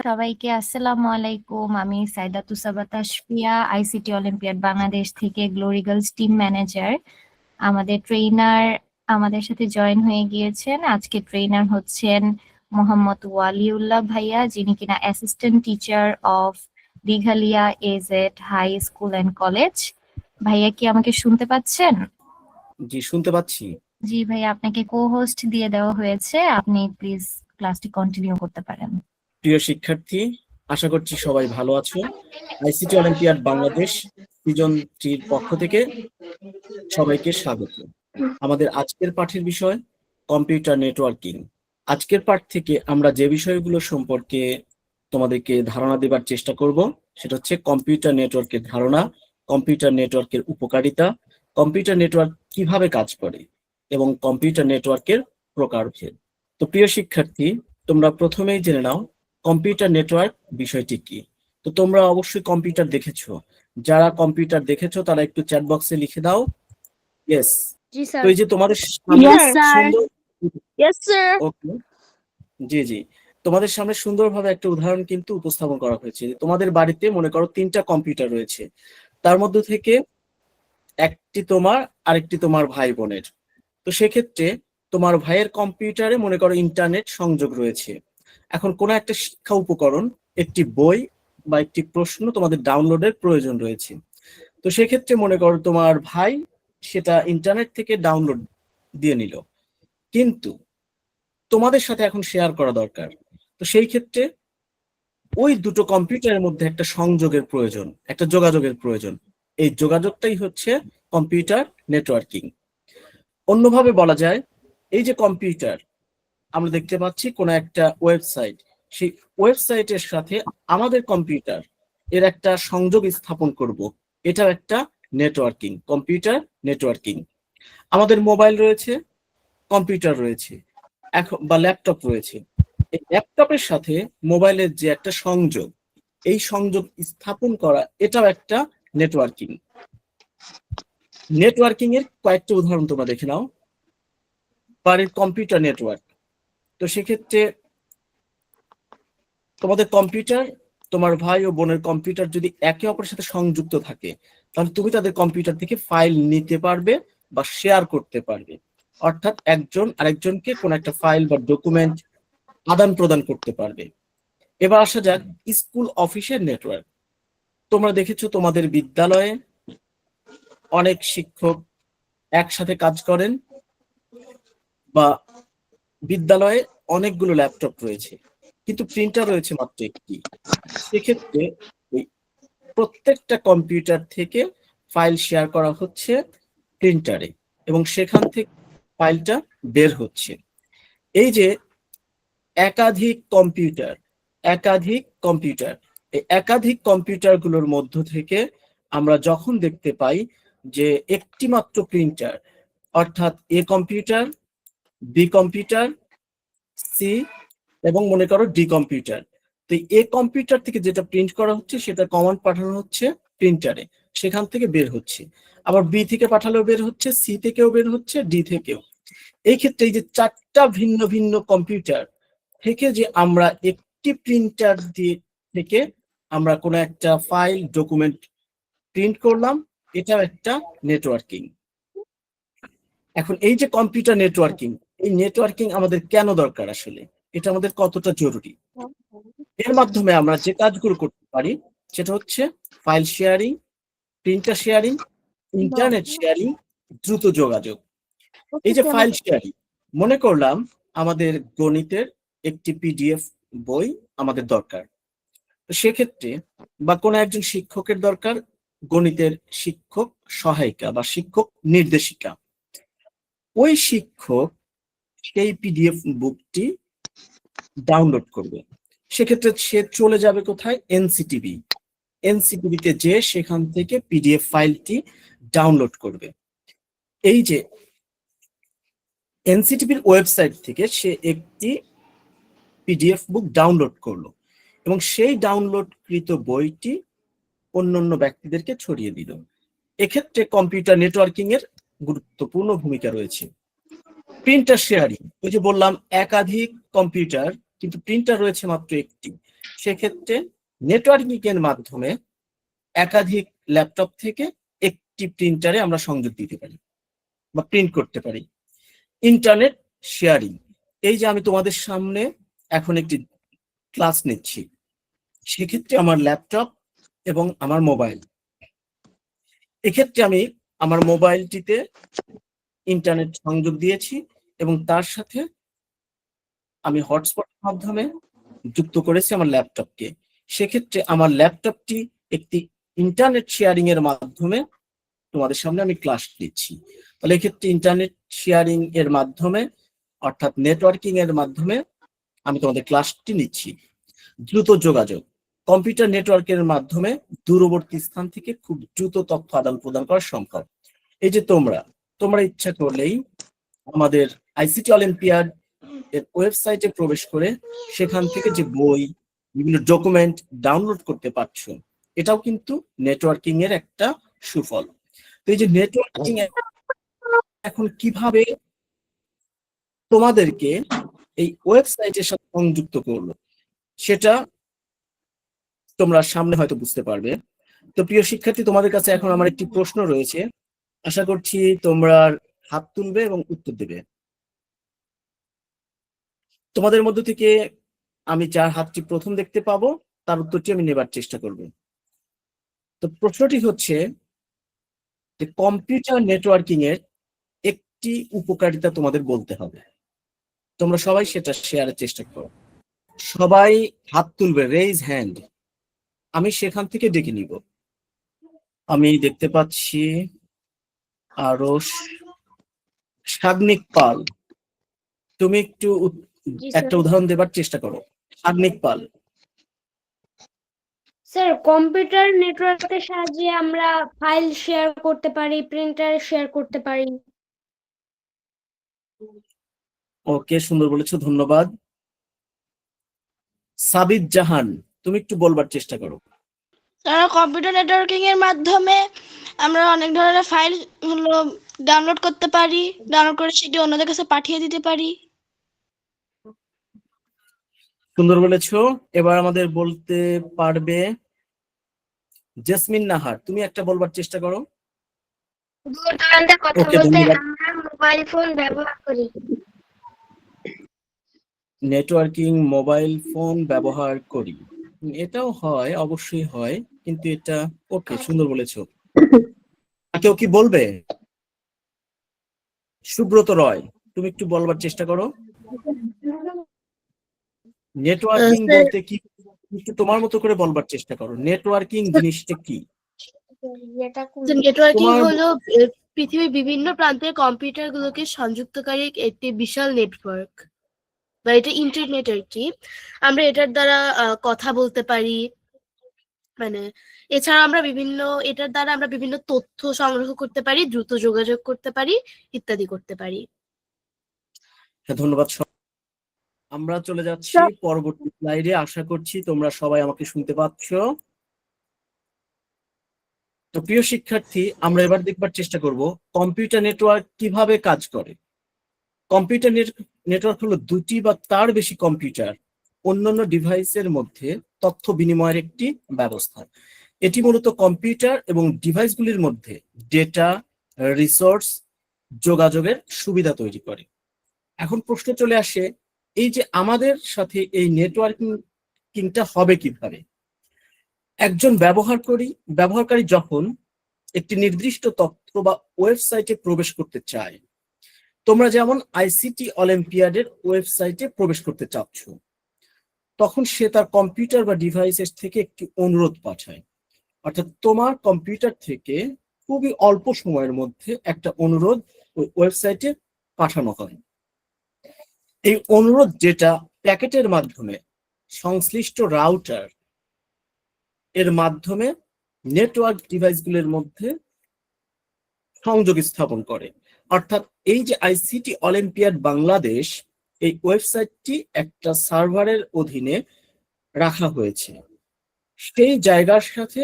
সবাইকে আসসালামু আলাইকুম। আমি সাইদা তুসাবা তাসফিয়া, আইসিটি অলিম্পিয়াড বাংলাদেশ থেকে গ্লোরি গার্লস টিম ম্যানেজার। আমাদের ট্রেইনার আমাদের সাথে জয়েন হয়ে গিয়েছেন। আজকে ট্রেইনার হচ্ছেন মোহাম্মদ ওয়ালিউল্লাহ ভাইয়া, যিনি কিনা assistant teacher of Dighalia AZ high school and college. ভাইয়া কি আমাকে শুনতে পাচ্ছেন? জি, শুনতে পাচ্ছি। জি ভাইয়া, আপনাকে কো হোস্ট দিয়ে দেওয়া হয়েছে, আপনি প্লিজ ক্লাসটি কন্টিনিউ করতে পারেন। প্রিয় শিক্ষার্থী, আশা করছি সবাই ভালো আছো। আইসিটি অলিম্পিয়াড বাংলাদেশ সিজন 3 পক্ষ থেকে সবাইকে স্বাগত। আমাদের আজকের পাঠের বিষয় কম্পিউটার নেটওয়ার্কিং। আজকের পাঠ থেকে আমরা যে বিষয়গুলো সম্পর্কে তোমাদেরকে ধারণা দেবার চেষ্টা করব সেটা হচ্ছে কম্পিউটার নেটওয়ার্কের ধারণা, কম্পিউটার নেটওয়ার্কের উপকারিতা, কম্পিউটার নেটওয়ার্ক কিভাবে কাজ করে এবং কম্পিউটার নেটওয়ার্কের প্রকারভেদ। তো প্রিয় শিক্ষার্থী, তোমরা প্রথমেই জেনে নাও কম্পিউটার নেটওয়ার্ক বিষয়টি কি। তো তোমরা অবশ্যই কম্পিউটার দেখেছো, যারা কম্পিউটার দেখেছো তারা একটু চ্যাট বক্সে লিখে দাও ইয়েস। জি তো স্যার। এই যে তোমাদের Yes, sir. সুন্দর Yes, sir. ওকে, জি জি, তোমাদের সামনে সুন্দরভাবে একটা উদাহরণ কিন্তু উপস্থাপন করা হয়েছে। তোমাদের বাড়িতে মনে করো 3টা কম্পিউটার রয়েছে, তার মধ্যে থেকে একটি তোমার আরেকটি তোমার ভাই বোনের। তো সেক্ষেত্রে তোমার ভাইয়ের কম্পিউটারে মনে করো ইন্টারনেট সংযোগ রয়েছে। এখন কোনো একটা শিক্ষা উপকরণ, একটি বই বা একটি প্রশ্ন তোমাদের ডাউনলোডের প্রয়োজন রয়েছে। তো সেক্ষেত্রে মনে করো তোমার ভাই সেটা ইন্টারনেট থেকে ডাউনলোড দিয়ে নিল, কিন্তু তোমাদের সাথে এখন শেয়ার করা দরকার। তো সেই ক্ষেত্রে ওই দুটো কম্পিউটারের মধ্যে একটা সংযোগের প্রয়োজন, একটা যোগাযোগের প্রয়োজন। এই যোগাযোগটাই হচ্ছে কম্পিউটার নেটওয়ার্কিং। অন্যভাবে বলা যায়, এই যে কম্পিউটার আমরা দেখতে পাচ্ছি কোনো একটা ওয়েবসাইট, সেই ওয়েবসাইটের সাথে আমাদের কম্পিউটার এর একটা সংযোগ স্থাপন করব, এটাও একটা নেটওয়ার্কিং, কম্পিউটার নেটওয়ার্কিং। আমাদের মোবাইল রয়েছে, কম্পিউটার রয়েছে, এখন বা ল্যাপটপ রয়েছে। এই ল্যাপটপের সাথে মোবাইলের যে একটা সংযোগ, এই সংযোগ স্থাপন করা এটাও একটা নেটওয়ার্কিং। নেটওয়ার্কিং এর কয়েকটা উদাহরণ তোমরা দেখে নাও। বাড়ির কম্পিউটার নেটওয়ার্ক। তো সেক্ষেত্রে তোমাদের কম্পিউটার, তোমার ভাই ও বোনের কম্পিউটার যদি একে অপরের সাথে সংযুক্ত থাকে, তাহলে তুমি তাদের কম্পিউটার থেকে ফাইল নিতে পারবে বা শেয়ার করতে পারবে। অর্থাৎ একজন আরেকজনকে কোন একটা ফাইল বা ডকুমেন্ট আদান প্রদান করতে পারবে। এবার আসা যাক স্কুল অফিসের নেটওয়ার্ক। তোমরা দেখেছো তোমাদের বিদ্যালয়ে অনেক শিক্ষক একসাথে কাজ করেন, বা বিদ্যালয়ে অনেকগুলো ল্যাপটপ রয়েছে কিন্তু প্রিন্টার রয়েছে মাত্র একটি। সেক্ষেত্রে এই প্রত্যেকটা কম্পিউটার থেকে ফাইল শেয়ার করা হচ্ছে প্রিন্টারে এবং সেখান থেকে ফাইলটা বের হচ্ছে। এই যে একাধিক কম্পিউটার, এই একাধিক কম্পিউটারগুলোর মধ্য থেকে আমরা যখন দেখতে পাই যে একটি মাত্র প্রিন্টার, অর্থাৎ a computer, B computer, C এবং মনে করো ডি কম্পিউটার। তো এ কম্পিউটার থেকে যেটা প্রিন্ট করা হচ্ছে সেটা কমান্ড পাঠানো হচ্ছে প্রিন্টারে, সেখান থেকে বের হচ্ছে। আবার বি থেকে পাঠালেও বের হচ্ছে, সি থেকেও বের হচ্ছে, ডি থেকেও। এই ক্ষেত্রে এই যে 4টা ভিন্ন ভিন্ন কম্পিউটার থেকে যে আমরা একটি প্রিন্টার দিয়ে থেকে আমরা কোনো একটা ফাইল ডকুমেন্ট প্রিন্ট করলাম, এটাও একটা নেটওয়ার্কিং। এখন এই যে কম্পিউটার নেটওয়ার্কিং, এই নেটওয়ার্কিং আমাদের কেন দরকার, আসলে এটা আমাদের কতটা জরুরি? এর মাধ্যমে আমরা যে কাজগুলো করতে পারি সেটা হচ্ছে file sharing, printer sharing, internet sharing, দ্রুত যোগাযোগ। এই যে ফাইল শেয়ারিং, মনে করলাম আমাদের গণিতের একটি পিডিএফ বই আমাদের দরকার। তো সেক্ষেত্রে বা কোনো একজন শিক্ষকের দরকার গণিতের শিক্ষক সহায়িকা বা শিক্ষক নির্দেশিকা। ওই শিক্ষক সেই পিডিএফ বুকটি ডাউনলোড করবে। সেক্ষেত্রে সে চলে যাবে কোথায়? এনসিটিভিতে যে সেখান থেকে পিডিএফ ফাইলটি ডাউনলোড করবে। এই যে এনসিটিভির ওয়েবসাইট থেকে সে একটি পিডিএফ বুক ডাউনলোড করলো এবং সেই ডাউনলোডকৃত বইটি অন্যান্য ব্যক্তিদেরকে ছড়িয়ে দিল। এক্ষেত্রে কম্পিউটার নেটওয়ার্কিং এর গুরুত্বপূর্ণ ভূমিকা রয়েছে। প্রিন্টার শেয়ারিং, ওই যে বললাম একাধিক কম্পিউটার কিন্তু প্রিন্টার রয়েছে মাত্র একটি, সেক্ষেত্রে নেটওয়ার্কিং এর মাধ্যমে একাধিক ল্যাপটপ থেকে একটি প্রিন্টারে আমরা সংযোগ দিতে পারি বা প্রিন্ট করতে পারি। ইন্টারনেট শেয়ারিং, এই যে আমি তোমাদের সামনে এখন একটি ক্লাস নিচ্ছি, সেক্ষেত্রে আমার ল্যাপটপ এবং আমার মোবাইল, এক্ষেত্রে আমি আমার মোবাইলটিতে ইন্টারনেট সংযোগ দিয়েছি এবং তার সাথে আমি হটস্পটের মাধ্যমে যুক্ত করেছি আমার ল্যাপটপকে। সেক্ষেত্রে আমার ল্যাপটপটি একটি ইন্টারনেট শেয়ারিং এর মাধ্যমে তোমাদের সামনে আমি ক্লাস দিচ্ছি। তাহলে এক্ষেত্রে ইন্টারনেট শেয়ারিং এর মাধ্যমে অর্থাৎ নেটওয়ার্কিং এর মাধ্যমে আমি তোমাদের ক্লাসটি নিচ্ছি। দ্রুত যোগাযোগ, কম্পিউটার নেটওয়ার্কের মাধ্যমে দূরবর্তী স্থান থেকে খুব দ্রুত তথ্য আদান প্রদান করা সম্ভব। এই যে তোমরা ইচ্ছা করলেই আমাদের আইসিটি অলিম্পিয়াড এর ওয়েবসাইটে প্রবেশ করে সেখান থেকে যে বই, বিভিন্ন ডকুমেন্ট ডাউনলোড করতে পারছো, এটাও কিন্তু নেটওয়ার্কিং এর একটা সুফল। তো এই যে নেটওয়ার্কিং এখন কিভাবে তোমাদেরকে এই ওয়েবসাইটের সাথে সংযুক্ত করলো, সেটা তোমরা সামনে হয়তো বুঝতে পারবে। তো প্রিয় শিক্ষার্থী, তোমাদের কাছে এখন আমার একটি প্রশ্ন রয়েছে, আশা করছি তোমরা হাত তুলবে এবং উত্তর দেবে। তোমাদের মধ্য থেকে আমি যার হাতটি প্রথম দেখতে পাবো তার উত্তরটি আমি নেবার চেষ্টা করব। তো প্রশ্নটি হচ্ছে যে কম্পিউটার নেটওয়ার্কিং এর একটি উপকারিতা তোমাদের বলতে হবে। তোমরা সবাই সেটা শেয়ারের চেষ্টা করো। সবাই হাত তুলবে, রেইজ হ্যান্ড, আমি সেখান থেকে ডেকে নিব। আমি দেখতে পাচ্ছি আরো সাগ্নিক পাল, তুমি একটু একটা উদাহরণ দেবার চেষ্টা করো। সাগ্নিক পাল। স্যার, কম্পিউটার নেটওয়ার্কের সাহায্যে আমরা ফাইল শেয়ার করতে পারি, প্রিন্টার শেয়ার করতে পারি। ওকে, সুন্দর বলেছো, ধন্যবাদ। সাবিত জাহান, তুমি একটু বলবার চেষ্টা করো। স্যার, কম্পিউটার নেটওয়ার্কিং এর মাধ্যমে আমরা অনেক ধরনের ফাইল ডাউনলোড করতে পারি, ডাউনলোড করে সেটি অন্যদের কাছে পাঠিয়ে দিতে পারি। সুন্দর বলেছো। এবার আমাদের বলতে পারবে জেসমিন নাহার, তুমি একটা বলবার চেষ্টা করো। দূর দূরান্তে কথা ওকে, বলতে ধন্যবাদ। আমরা মোবাইল ফোন ব্যবহার করি। নেটওয়ার্কিং মোবাইল ফোন ব্যবহার করি, এটাও হয়, অবশ্যই হয়, কিন্তু এটা ওকে, সুন্দর বলেছো। কেউ কি বলবে? সুব্রত রয়, তুমি একটু বলবার চেষ্টা করো। নেটওয়ার্কিং বলতে কি, একটু তোমার মতো করে বলবার চেষ্টা করো। নেটওয়ার্কিং জিনিসটা কি? নেটওয়ার্কিং তোমার হলো পৃথিবীর বিভিন্ন প্রান্তের কম্পিউটার গুলোকে সংযুক্তকারী একটি বিশাল নেটওয়ার্ক, বা এটা ইন্টারনেট আর কি। আমরা এটার দ্বারা কথা বলতে পারি, মানে এছাড়া এটার দ্বারা আমরা বিভিন্ন তথ্য সংগ্রহ করতে পারি, দ্রুত যোগাযোগ করতে পারি, ইত্যাদি করতে পারি। হ্যাঁ, ধন্যবাদ। আমরা চলে যাচ্ছি পরবর্তী স্লাইডে। আশা করছি তোমরা সবাই আমাকে শুনতে পাচ্ছ। তো প্রিয় শিক্ষার্থী, আমরা এবার দেখবার চেষ্টা করব কম্পিউটার নেটওয়ার্ক কিভাবে কাজ করে। কম্পিউটার নেটওয়ার্ক হলো দুটি বা তার বেশি কম্পিউটার অন্যান্য ডিভাইসের মধ্যে তথ্য বিনিময়ের একটি ব্যবস্থা। এটি মূলত কম্পিউটার এবং ডিভাইসগুলির মধ্যে ডেটা, রিসোর্স, যোগাযোগের সুবিধা তৈরি করে। এখন প্রশ্ন চলে আসে, এই যে আমাদের সাথে এই নেটওয়ার্কিংটা হবে কিভাবে? একজন ব্যবহারকারী যখন একটি নির্দিষ্ট তথ্য বা ওয়েবসাইটে প্রবেশ করতে চায়, তোমরা যেমন আইসিটি অলিম্পিয়াডের ওয়েবসাইটে প্রবেশ করতে চাচ্ছ, তখন সে তার কম্পিউটার বা ডিভাইসের থেকে একটি অনুরোধ পাঠায়। অর্থাৎ তোমার কম্পিউটার থেকে খুবই অল্প সময়ের মধ্যে একটা অনুরোধ ওই ওয়েবসাইটে পাঠানো হয়। এই অনুরোধ যেটা প্যাকেটের মাধ্যমে সংশ্লিষ্ট রাউটার এর মাধ্যমে নেটওয়ার্ক ডিভাইসগুলোর মধ্যে সংযোগ স্থাপন করে। অর্থাৎ এই যে আইসিটি অলিম্পিয়াড বাংলাদেশ, এই ওয়েবসাইটটি একটা সার্ভারের অধীনে রাখা হয়েছে। সেই জায়গার সাথে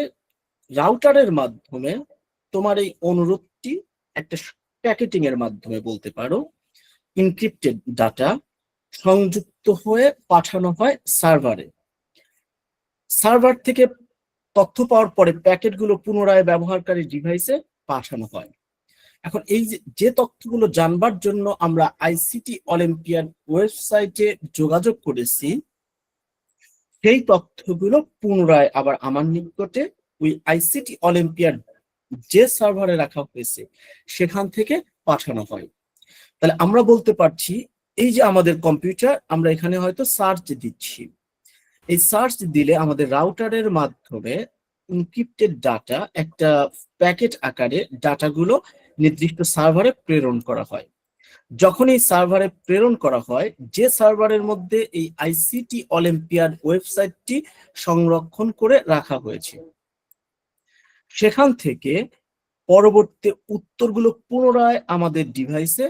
রাউটারের মাধ্যমে তোমার এই অনুরোধটি একটা প্যাকেটিং এর মাধ্যমে বলতে পারো, এনক্রিপ্টেড ডাটা সংযুক্ত হয়ে পাঠানো হয় সার্ভারে। সার্ভার থেকে তথ্য পাওয়ার পরে প্যাকেটগুলো পুনরায় ব্যবহারকারী ডিভাইসে পাঠানো হয়। এখন এই যে তথ্যগুলো জানবার জন্য আমরা আইসিটি অলিম্পিয়াড ওয়েবসাইটে যোগাযোগ করেছি, সেই তথ্যগুলো পুনরায় আবার আমার নিকটে ওই আইসিটি অলিম্পিয়াড যে সার্ভারে রাখা হয়েছে সেখান থেকে পাঠানো হয়। তাহলে আমরা বলতে পারছি এই যে আমাদের কম্পিউটার, আমরা এখানে হয়তো সার্চ দিচ্ছি, এই সার্চ দিলে আমাদের রাউটারের মাধ্যমে এনক্রিপ্টেড ডাটা একটা প্যাকেট আকারে ডাটাগুলো নির্দিষ্ট সার্ভারে প্রেরণ করা হয়। যখন এই সার্ভারে প্রেরণ করা হয়, যে সার্ভারের মধ্যে এই আইসিটি অলিম্পিয়াড ওয়েবসাইটটি সংরক্ষণ করে রাখা হয়েছে, সেখান থেকে পরবর্তী উত্তরগুলো পুনরায় আমাদের ডিভাইসে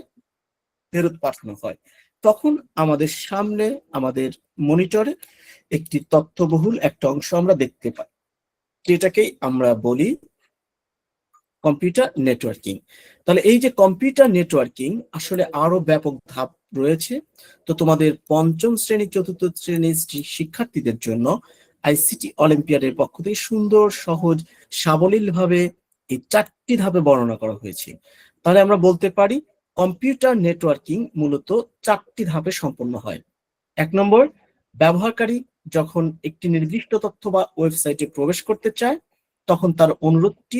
ফেরত পাঠানো হয়। তখন আমাদের সামনে আমাদের মনিটরে একটি তথ্যবহুল একটা অংশ আমরা দেখতে পাই, যেটাকেই আমরা বলি কম্পিউটার নেটওয়ার্কিং। তাহলে এই যে কম্পিউটার নেটওয়ার্কিং আসলে আরো ব্যাপক ধাপ রয়েছে। তো তোমাদের পঞ্চম শ্রেণী চতুর্থ শ্রেণীর শিক্ষার্থীদের জন্য আইসিটি অলিম্পিয়াডের পক্ষ থেকে সুন্দর সহজ সাবলীল ভাবে এই 4টি ধাপে বর্ণনা করা হয়েছে। তাহলে আমরা বলতে পারি কম্পিউটার নেটওয়ার্কিং মূলত 4টি ধাপে সম্পন্ন হয়। 1 নম্বর, ব্যবহারকারী যখন একটি নির্দিষ্ট তথ্য বা ওয়েবসাইটে প্রবেশ করতে চায়, তখন তার অনুরোধটি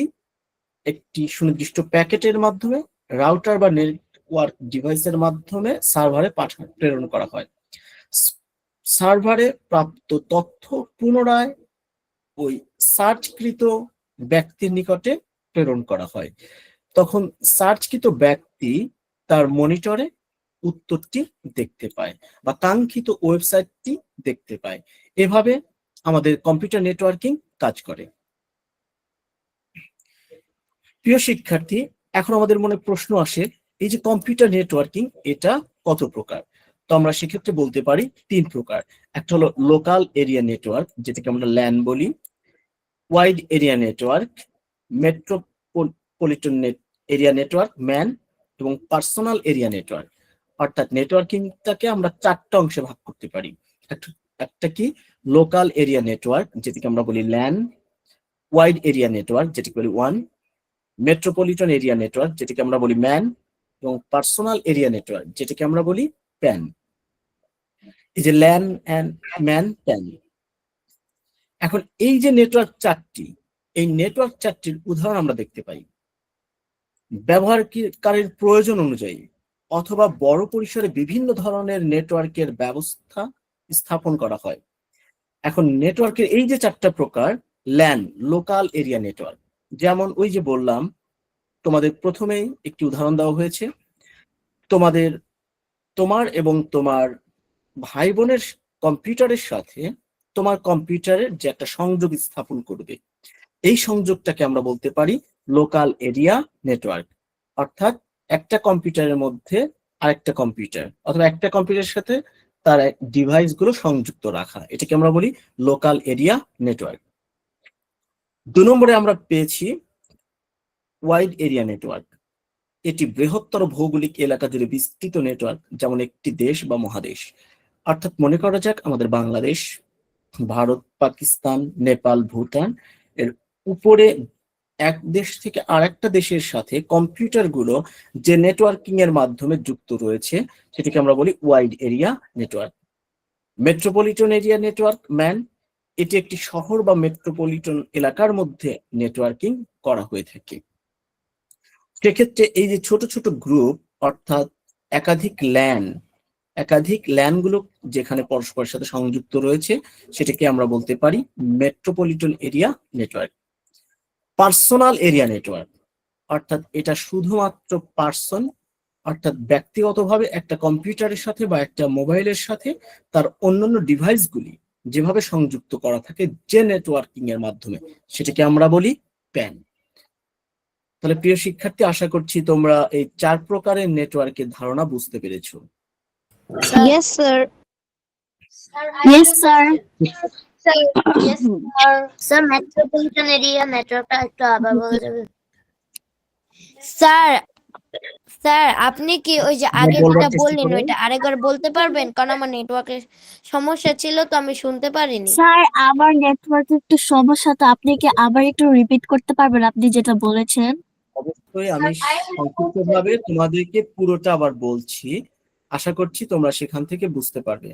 একটি সুনির্দিষ্ট প্যাকেটের মাধ্যমে রাউটার বা নেটওয়ার্ক ডিভাইসের মাধ্যমে সার্ভারে প্রেরণ করা হয়। সার্ভারে প্রাপ্ত তথ্য পুনরায় ওই সার্চকৃত ব্যক্তির নিকটে প্রেরণ করা হয়। তখন সার্চকৃত ব্যক্তি তার মনিটরে উত্তরটি দেখতে পায় বা কাঙ্ক্ষিত ওয়েবসাইটটি দেখতে পায়। এভাবে আমাদের কম্পিউটার নেটওয়ার্কিং কাজ করে। প্রিয় শিক্ষার্থী, এখন আমাদের মনে প্রশ্ন আসে, এই যে কম্পিউটার নেটওয়ার্কিং এটা কত প্রকার? তো আমরা সেক্ষেত্রে বলতে পারি 3 প্রকার। একটা হলো লোকাল এরিয়া নেটওয়ার্ক, যেটাকে আমরা ল্যান বলি, wide area network, metropolitan area network man, এবং পার্সোনাল এরিয়া নেটওয়ার্ক। অর্থাৎ নেটওয়ার্কিংটাকে আমরা 4টা অংশে ভাগ করতে পারি। একটা কি লোকাল এরিয়া নেটওয়ার্ক, যেটাকে আমরা বলি ল্যান, ওয়াইড এরিয়া নেটওয়ার্ক যেটাকে বলি ওয়ান, মেট্রোপলিটন এরিয়া নেটওয়ার্ক যেটাকে আমরা বলি ম্যান, এবং পার্সোনাল এরিয়া নেটওয়ার্ক যেটাকে আমরা বলি প্যান। এই যে ল্যান এন্ড ম্যান প্যান। এখন এই যে নেটওয়ার্ক 4টি, এই নেটওয়ার্ক 4টির উদাহরণ আমরা দেখতে পাই ব্যবহারকারীর প্রয়োজন অনুযায়ী অথবা বড় পরিসরে বিভিন্ন ধরনের নেটওয়ার্কের ব্যবস্থা স্থাপন করা হয়। এখন নেটওয়ার্কের এই যে 4টা প্রকার, ল্যান লোকাল এরিয়া নেটওয়ার্ক, যেমন ওই যে বললাম তোমাদের প্রথমেই একটি উদাহরণ দেওয়া হয়েছে, তোমার এবং তোমার ভাই বোনের কম্পিউটারের সাথে তোমার কম্পিউটারের যে একটা সংযোগ স্থাপন করবে, এই সংযোগটাকে আমরা বলতে পারি লোকাল এরিয়া নেটওয়ার্ক। অর্থাৎ একটা কম্পিউটারের মধ্যে আরেকটা কম্পিউটার অথবা একটা কম্পিউটারের সাথে তার ডিভাইস গুলো সংযুক্ত রাখা, এটাকে আমরা বলি লোকাল এরিয়া নেটওয়ার্ক। 2 নম্বরে আমরা পেয়েছি ওয়াইড এরিয়া নেটওয়ার্ক। এটি বৃহত্তর ভৌগোলিক এলাকা জুড়ে বিস্তৃত নেটওয়ার্ক, যেমন একটি দেশ বা মহাদেশ। অর্থাৎ মনে করা যাক আমাদের বাংলাদেশ, ভারত, পাকিস্তান, নেপাল, ভুটান, এর উপরে এক দেশ থেকে আরেকটা দেশের সাথে কম্পিউটার গুলো যে নেটওয়ার্কিং এর মাধ্যমে যুক্ত রয়েছে, সেটাকে আমরা বলি wide area network. Metropolitan area network man, এটি একটি শহর বা মেট্রোপলিটন এলাকার মধ্যে নেটওয়ার্কিং করা হয়ে থাকে। সেক্ষেত্রে এই যে ছোট ছোট গ্রুপ, অর্থাৎ একাধিক ল্যান গুলো যেখানে পরস্পরের সাথে সংযুক্ত রয়েছে, সেটাকে আমরা বলতে পারি metropolitan area network. Personal area network, অর্থাৎ এটা শুধুমাত্র পার্সন, অর্থাৎ ব্যক্তিগতভাবে একটা কম্পিউটারের সাথে বা একটা মোবাইলের সাথে তার অন্যান্য ডিভাইসগুলি যেভাবে সংযুক্ত করা থাকে যে নেটওয়ার্কিং এর মাধ্যমে, সেটাকে আমরা বলি প্যান। তাহলে প্রিয় শিক্ষার্থী, আশা করছি তোমরা এই 4 প্রকারের নেটওয়ার্কের ধারণা বুঝতে পেরেছো। Yes, sir. Yes, sir. Yes, sir. Sir, metropolitan area network টা একটু আবার বলে দেবেন? স্যার স্যার আপনি কি ওই যে হ্যাঁ, আগে বলবার যেটা চেষ্টা বললেন করুন। ওইটা আরেকবার বলতে পারবেন? কারণ আমার নেটওয়ার্কের সমস্যা ছিল তো আমি শুনতে পারিনি। স্যার আমার নেটওয়ার্ক একটু সমস্যা, তো আপনি কি আবার একটু রিপিট করতে পারবেন আপনি যেটা বলেছেন? অবশ্যই আমি সংক্ষিপ্তভাবে তোমাদেরকে পুরোটা আবার বলছি, আশা করছি তোমরা সেখান থেকে বুঝতে পারবে।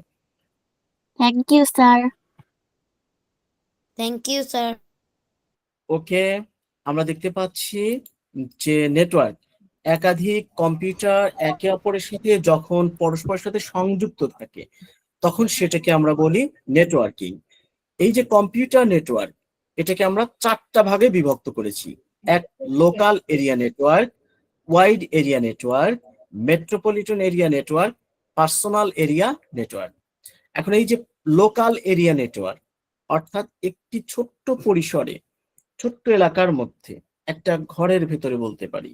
Thank you sir. Thank you sir. Okay, আমরা দেখতে পাচ্ছি যে নেটওয়ার্ক, একাধিক কম্পিউটার একে অপরের সাথে যখন পরস্পরের সাথে সংযুক্ত থাকে তখন সেটাকে আমরা বলি নেটওয়ার্কিং। এই যে কম্পিউটার নেটওয়ার্ক, এটাকে আমরা 4টা ভাগে বিভক্ত করেছি। এক, local area network, wide area network, metropolitan area network, personal area network. এখন এই যে লোকাল এরিয়া নেটওয়ার্ক, অর্থাৎ একটি ছোট্ট পরিসরে, ছোট্ট এলাকার মধ্যে, একটা ঘরের ভেতরে বলতে পারি,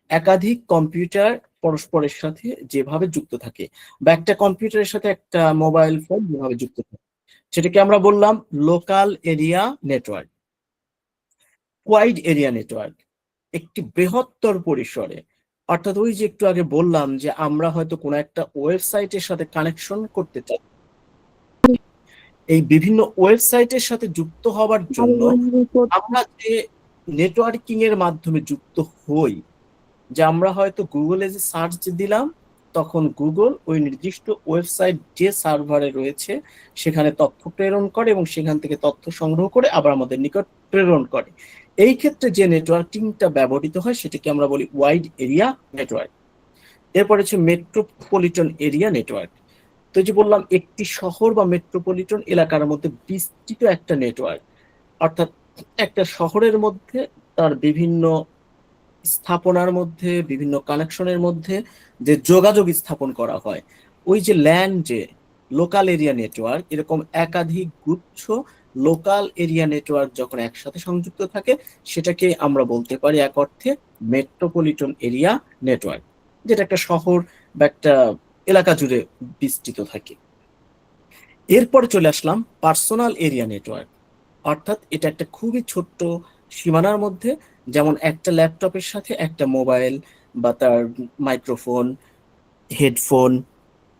একাধিক কম্পিউটার পরস্পরের সাথে যেভাবে যুক্ত থাকে, বা একটা কম্পিউটারের সাথে একটা মোবাইল ফোন যেভাবে যুক্ত থাকে, সেটাকে আমরা বললাম local area network. Wide area network, একটি বৃহত্তর পরিসরে, অর্থাৎ ওই যে একটু আগে বললাম যে আমরা হয়তো কোনো একটা ওয়েবসাইটের সাথে কানেকশন করতে চাই, এই বিভিন্ন ওয়েবসাইটের সাথে যুক্ত হওয়ার জন্য আমরা যে নেটওয়ার্কিং এর মাধ্যমে যুক্ত হই, যে আমরা হয়তো গুগলে যে সার্চ দিলাম, তখন গুগল ওই নির্দিষ্ট ওয়েবসাইট যে সার্ভারে রয়েছে সেখানে তথ্য প্রেরণ করে এবং সেখান থেকে তথ্য সংগ্রহ করে আবার আমাদের নিকট প্রেরণ করে। এই ক্ষেত্রে যে নেটওয়ার্কিংটা ব্যবহৃত হয় সেটাকে আমরা বলি ওয়াইড এরিয়া নেটওয়ার্ক। এরপরে হচ্ছে মেট্রোপলিটন এরিয়া নেটওয়ার্ক। তো যে বললাম, একটি শহর বা মেট্রোপলিটন এলাকার মধ্যে বিস্তৃত একটা নেটওয়ার্ক, অর্থাৎ একটা শহরের মধ্যে তার বিভিন্ন স্থাপনার মধ্যে, বিভিন্ন কানেকশনের মধ্যে যে যোগাযোগ স্থাপন করা হয়, ওই যে ল্যান, যে লোকাল এরিয়া নেটওয়ার্ক, এরকম একাধিক গুচ্ছ লোকাল এরিয়া নেটওয়ার্ক যখন একসাথে সংযুক্ত থাকে সেটাকে আমরা বলতে পারি এক অর্থে মেট্রোপলিটন এরিয়া নেটওয়ার্ক, যেটা একটা শহর বা একটা এলাকা জুড়ে বিস্তৃত থাকে। এরপরে চলে আসলাম পার্সোনাল এরিয়া নেটওয়ার্ক, অর্থাৎ এটা একটা খুবই ছোট্ট সীমানার মধ্যে, যেমন একটা ল্যাপটপের সাথে একটা মোবাইল বা তার মাইক্রোফোন, হেডফোন,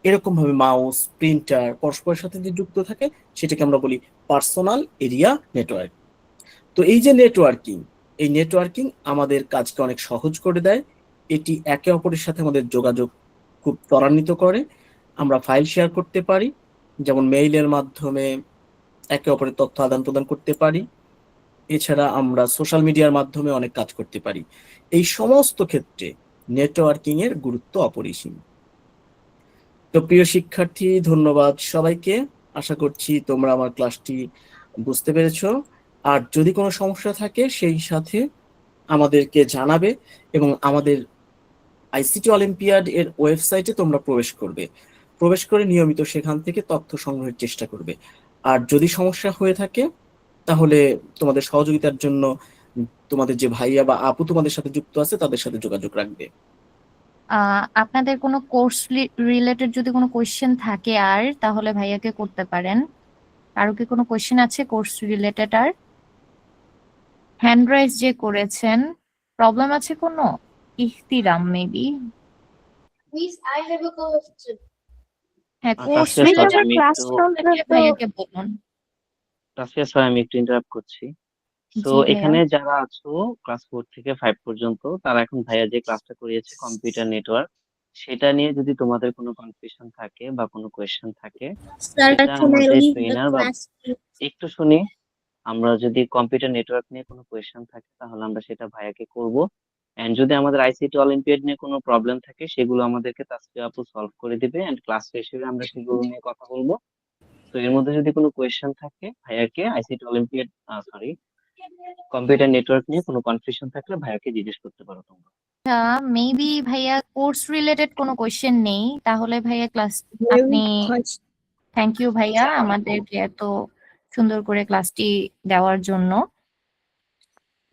এরকম ভাবে মাউস, প্রিন্টার পরস্পরের সাথে যে যুক্ত থাকে সেটাকে আমরা বলি পার্সোনাল এরিয়া নেটওয়ার্ক। তো এই যে নেটওয়ার্কিং, এই নেটওয়ার্কিং আমাদের কাজকে অনেক সহজ করে দেয়। এটি একে অপরের সাথে আমাদের যোগাযোগ খুব ত্বরান্বিত করে। আমরা ফাইল শেয়ার করতে পারি, যেমন মেইলের মাধ্যমে একে অপরের তথ্য আদান প্রদান করতে পারি। এছাড়া আমরা সোশ্যাল মিডিয়ার মাধ্যমে অনেক কাজ করতে পারি। এই সমস্ত ক্ষেত্রে নেটওয়ার্কিং এর গুরুত্ব অপরিসীম। তো প্রিয় শিক্ষার্থী, ধন্যবাদ সবাইকে। আশা করছি তোমরা আমার ক্লাসটি বুঝতে পেরেছো। আর যদি কোনো সমস্যা থাকে সেই সাথে আমাদেরকে জানাবে এবং আমাদের আইসিটি অলিম্পিয়াড এর ওয়েবসাইটে তোমরা প্রবেশ করে নিয়মিত সেখান থেকে তথ্য সংগ্রহের চেষ্টা করবে। আর যদি সমস্যা হয়ে থাকে তাহলে তোমাদের সহযোগিতার জন্য তোমাদের যে ভাইয়া বা আপু তোমাদের সাথে যুক্ত আছে তাদের সাথে যোগাযোগ রাখবে। আপনাদের কোনো কোর্স রিলেটেড যদি কোনো কোয়েশ্চেন থাকে আর তাহলে ভাইয়াকে করতে পারেন। কারো কি কোনো কোয়েশ্চেন আছে কোর্স রিলেটেড? আর হ্যান্ড রাইজ যে করেছেন, প্রবলেম আছে কোনো? Ihtiram maybe. Miss, I have a question. হ্যাঁ, কোর্স তাসফিয়া স্যার, রিলেটেড ভাইয়াকে বলুন। আমি একটু ইন্টারাপ্ট করছি। তো জি ভাইয়া। এখানে যারা আছো ক্লাস 4 থেকে 5 পর্যন্ত, তারা এখন ভাইয়া যে ক্লাসটা করিয়েছে কম্পিউটার নেটওয়ার্ক, সেটা নিয়ে যদি তোমাদের কোনো কনফিউশন থাকে বা কোনো কোয়েশ্চেন থাকে, Sir, সেটা can I আমাদের leave the ট্রেনার বা class? একটু শুনি, আমরা যদি কম্পিউটার নেটওয়ার্ক নিয়ে কোনো কোয়েশ্চেন থাকে তাহলে আমরা সেটা ভাইয়াকে করব। এন্ড যদি আমাদের আইসিটি অলিম্পিয়াড নিয়ে কোনো প্রবলেম থাকে সেগুলো আমাদেরকে তাসফিয়া আপু সলভ করে দিবে, এন্ড ক্লাস শেষে আমরা সেগুলো নিয়ে কথা বলবো। তো এর মধ্যে যদি কোনো কোয়েশ্চেন থাকে ভাইয়াকে, আইসিটি অলিম্পিয়াড কম্পিউটার নেটওয়ার্ক নিয়ে কোনো কনফিউশন থাকলে ভাইয়াকে জিজ্ঞেস করতে পারো তোমরা। মেবি ভাইয়া কোর্স রিলেটেড কোনো কোয়েশ্চেন নেই, তাহলে ভাইয়া ক্লাস আপনি থ্যাংক ইউ ভাইয়া আমাদেরকে এত সুন্দর করে ক্লাসটি দেওয়ার জন্য।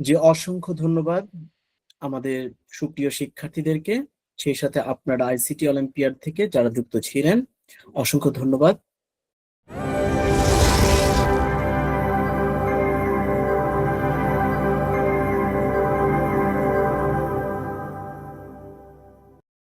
যে অসংখ্য ধন্যবাদ আমাদের সুপ্রিয় শিক্ষার্থীদেরকে, সেই সাথে আপনারা আইসিটি অলিম্পিয়াড থেকে যারা যুক্ত ছিলেন অসংখ্য ধন্যবাদ।